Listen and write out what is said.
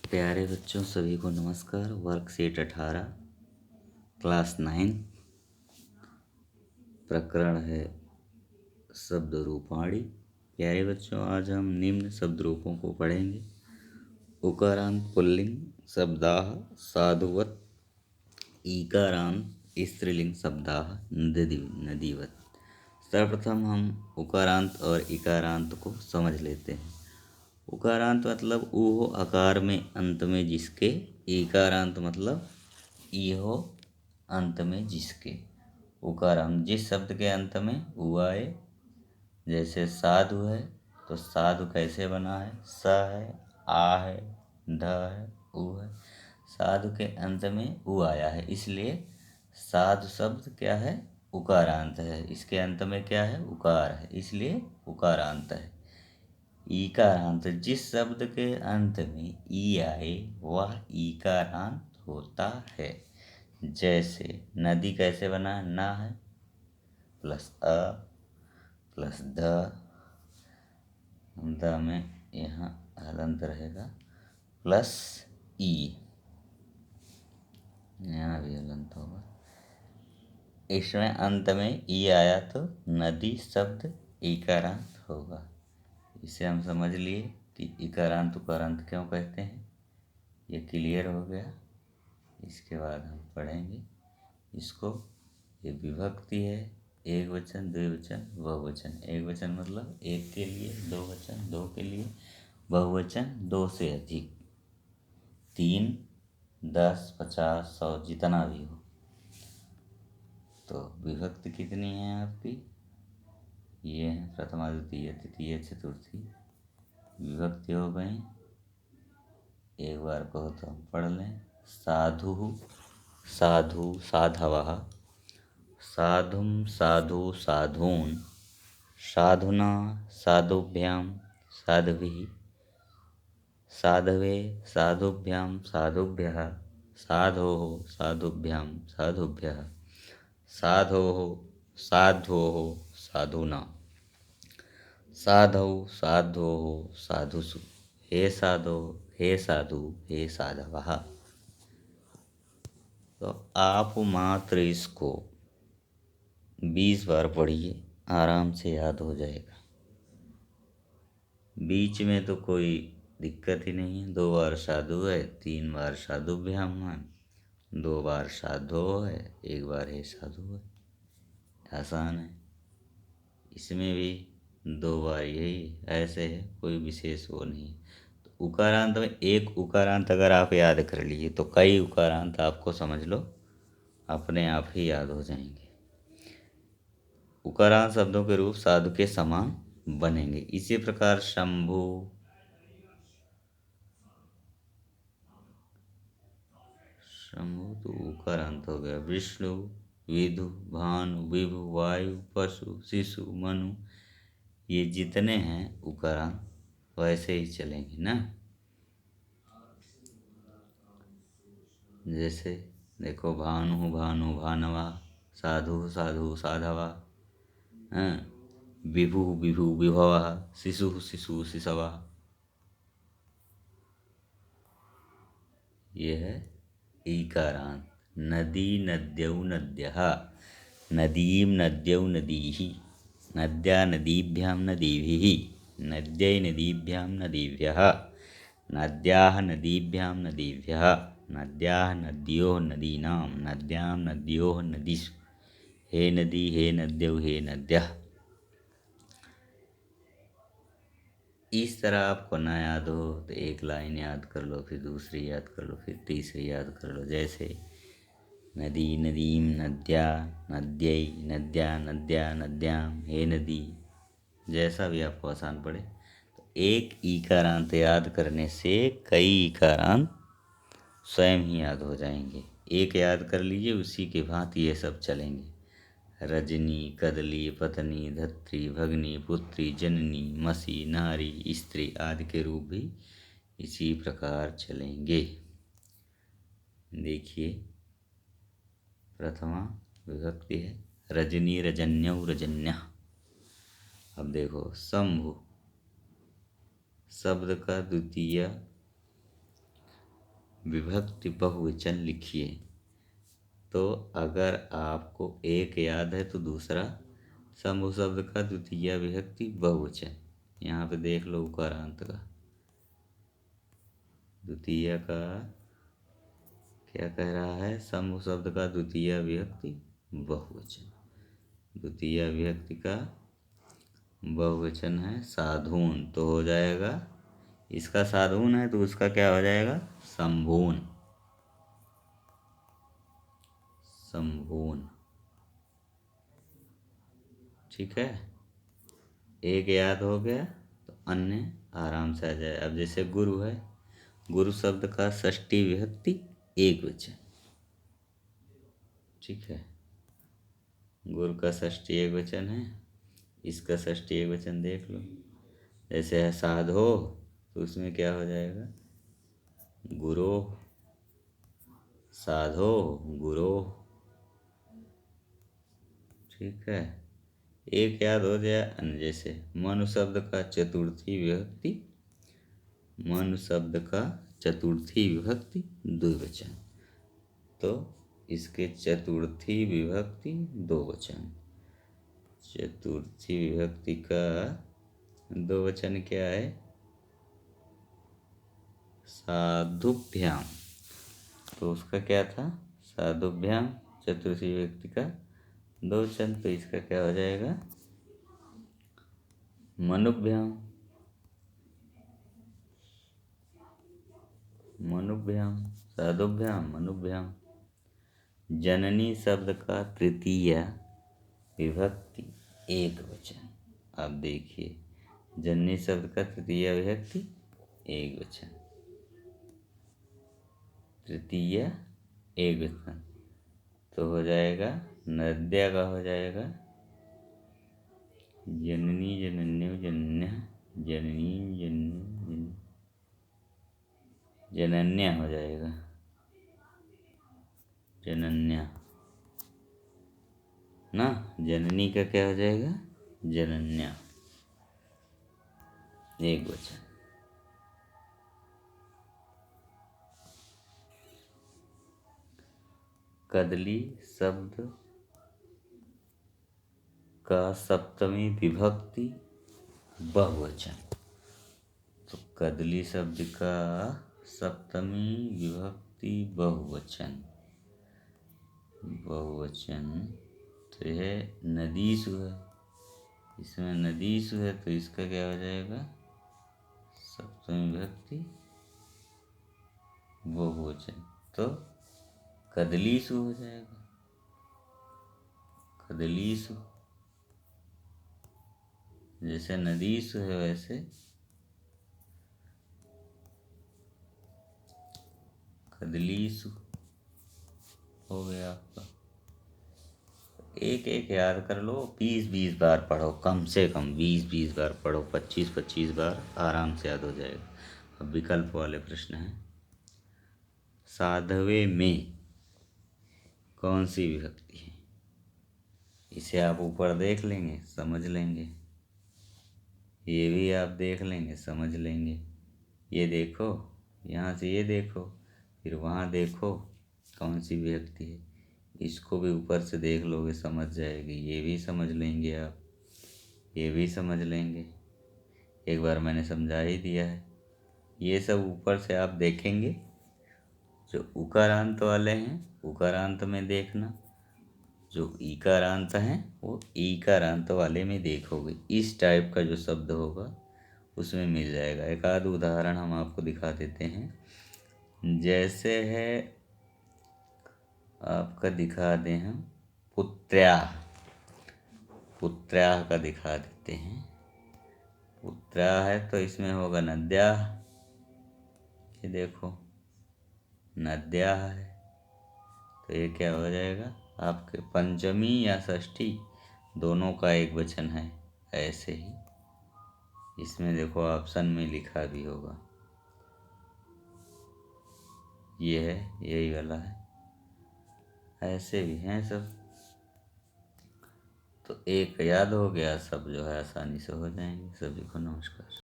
प्यारे बच्चों सभी को नमस्कार। वर्कशीट 18 क्लास 9 प्रकरण है शब्द रूपाणी। प्यारे बच्चों आज हम निम्न शब्द रूपों को पढ़ेंगे। उकारांत पुल्लिंग शब्दाः साधुवत्, ईकारांत स्त्रीलिंग शब्दाः नदीवत्। सर्वप्रथम हम उकारांत और इकारांत को समझ लेते हैं। उकारांत मतलब ऊ हो आकार में अंत में जिसके, इकारांत मतलब ई हो अंत में जिसके। उकारांत जिस शब्द के अंत में ऊ आए, जैसे साधु है तो साधु कैसे बना है, स है, आ है, ध है, उ है। साधु के अंत में ऊ आया है, इसलिए साधु शब्द क्या है, उकारांत है। इसके अंत में क्या है, उकार है, इसलिए उकारांत है। ईकारांत जिस शब्द के अंत में ई आए वह ईकारांत होता है। जैसे नदी कैसे बना, ना है प्लस अ प्लस द में यहाँ हलंत रहेगा प्लस ई, यहाँ भी हलंत होगा। इसमें अंत में ई आया तो नदी शब्द इकारांत होगा। इसे हम समझ लिए कि इकारांत उकारांत क्यों कहते हैं, ये क्लियर हो गया। इसके बाद हम पढ़ेंगे इसको। ये विभक्ति है, एक वचन, द्विवचन, बहुवचन। एक वचन मतलब एक के लिए, दो वचन दो के लिए, बहुवचन दो से अधिक, 3, 10, 50, 100 जितना भी हो। तो विभक्ति कितनी है आपकी, ये है प्रथमा द्वितीय तृतीय चतुर्थी विभक्ति हो गई। एक बार कहो तो हम पढ़ लें। साधु साधु साधवः, साधुं साधु साधून्, साधुना साधुभ्यां साधुभिः, साधवे साधुभ्यां साधुभ्यः, साधोः साधुभ्यां साधुभ्यः, साधोः साध्वोः साधूना, साधौ साध्वोः साधुषु, हे साधो हे साधु हे साधवः। तो आप मात्र इसको 20 बार पढ़िए, आराम से याद हो जाएगा। बीच में तो कोई दिक्कत ही नहीं है। 2 बार साधु है, 3 बार साधुभ्याम है, 2 बार साधो है, 1 बार हे साधु है। आसान है। इसमें भी 2 बार यही ऐसे है, कोई विशेष वो नहीं। तो उकारांत में एक उकारांत अगर आप याद कर लिए तो कई उकारांत आपको समझ लो अपने आप ही याद हो जाएंगे। उकारांत शब्दों के रूप साधु के समान बनेंगे। इसी प्रकार शंभु, शंभु तो उकारांत हो गया। विष्णु, विधु, भानु, विभु, वायु, पशु, शिशु, मनु, ये जितने हैं उकारांत वैसे ही चलेंगे ना। जैसे देखो भानु भानु भानवा, साधु साधु साधवा, विभु विभु विभवः, शिशु शिशु शिशवः। ये है ईकारांत। नदी नद्यौ नद्यः, नदीं नद्यौ नदीः, नद्या नदीभ्यां नदीभिः, नद्यै नदीभ्यां नदीभ्यः, नद्याः नदीभ्यां नदीभ्यः, नद्याः नद्योः नदीनां, नद्यां नद्योः नदीषु, हे नदी हे नद्यौ हे नद्यः। इस तरह आपको ना याद हो तो एक लाइन याद कर लो, फिर दूसरी याद कर लो, फिर तीसरी याद कर लो। जैसे नदी नदीं नद्या, नद्यै नद्या नद्या नद्यां, हे नदी। जैसा भी आपको आसान पड़े। तो एक ईकारांत याद करने से कई ईकारांत स्वयं ही याद हो जाएंगे। एक याद कर लीजिए, उसी के भांति ये सब चलेंगे। रजनी, कदली, पत्नी, धत्री, भगनी, पुत्री, जननी, मसी, नारी, स्त्री आदि के रूप भी इसी प्रकार चलेंगे। देखिए प्रथमा विभक्ति है रजनी, रजन्यौ, रजन्यः। अब देखो शंभु शब्द का द्वितीय विभक्ति बहुवचन लिखिए। तो अगर आपको एक याद है तो दूसरा समूह शब्द का द्वितीय विभक्ति बहुवचन। यहाँ पे देख लो उकारांत का द्वितीय का क्या कह रहा है, समूह शब्द का द्वितीय विभक्ति बहुवचन। द्वितीय विभक्ति का बहुवचन है साधून, तो हो जाएगा, इसका साधून है तो उसका क्या हो जाएगा, संभून। संभून, ठीक है। एक याद हो गया तो अन्य आराम से आ जाए। अब जैसे गुरु है, गुरु शब्द का षष्ठी विभक्ति एक वचन, ठीक है। गुरु का षष्ठी एक वचन है, इसका षष्ठी एक वचन देख लो। जैसे है साधो, तो उसमें क्या हो जाएगा, गुरो, साधो, गुरो, ठीक है। एक याद हो जाए अन्य, जैसे मनु शब्द का चतुर्थी विभक्ति, मनु शब्द का चतुर्थी विभक्ति द्विवचन, तो इसके चतुर्थी विभक्ति दो वचन। चतुर्थी विभक्ति का दो वचन क्या है, साधुभ्याम, तो उसका क्या था, साधुभ्याम। चतुर्थी विभक्ति का दो वचन, तो इसका क्या हो जाएगा, मनुभ्याम। मनुभ्याम, साधुभ्याम, मनुभ्याम। जननी शब्द का तृतीय विभक्ति एक वचन। अब देखिए, जननी शब्द का तृतीय विभक्ति एक वचन, तृतीय एक वचन, तो हो जाएगा नद्या का हो जाएगा जननी, जनन्यो, जनन्य, जननी, जननी, जनन्या हो जाएगा, जनन्या ना। जननी का क्या हो जाएगा, जनन्या, एक वचन। कदली शब्द का सप्तमी विभक्ति बहुवचन, तो कदली शब्द का सप्तमी विभक्ति बहुवचन, बहुवचन तो है नदीसु है, इसमें नदीसु है, तो इसका क्या हो जाएगा, सप्तमी विभक्ति बहुवचन, तो कदलीसु हो जाएगा, कदलीसु। जैसे नदीसु है वैसे कदलीसु हो गया आपका। एक एक याद कर लो, 20-20 बार पढ़ो, कम से कम 20-20 बार पढ़ो, 25-25 बार आराम से याद हो जाएगा। अब विकल्प वाले प्रश्न हैं। साधवे में कौन सी विभक्ति है, इसे आप ऊपर देख लेंगे समझ लेंगे, ये भी आप देख लेंगे समझ लेंगे। ये देखो, यहाँ से ये देखो, फिर वहाँ देखो कौन सी विभक्ति है, इसको भी ऊपर से देख लोगे समझ जाएगी, ये भी समझ लेंगे आप, ये भी समझ लेंगे। एक बार मैंने समझा ही दिया है। ये सब ऊपर से आप देखेंगे, जो उकारांत वाले हैं उकारांत में देखना, जो ईकारांत हैं वो ईकारांत वाले में देखोगे। इस टाइप का जो शब्द होगा उसमें मिल जाएगा। एक आध उदाहरण हम आपको दिखा देते हैं। जैसे है आपका दिखा दें हम, पुत्र्याः, पुत्र्याः का दिखा देते हैं। पुत्र्याः है तो इसमें होगा नद्याः, ये देखो नद्याः है, तो ये क्या हो जाएगा आपके पंचमी या षष्ठी दोनों का एक वचन है। ऐसे ही इसमें देखो ऑप्शन में लिखा भी होगा, ये है यही वाला है, ऐसे भी हैं सब। तो एक याद हो गया, सब जो है आसानी से हो जाएंगे। सभी को नमस्कार।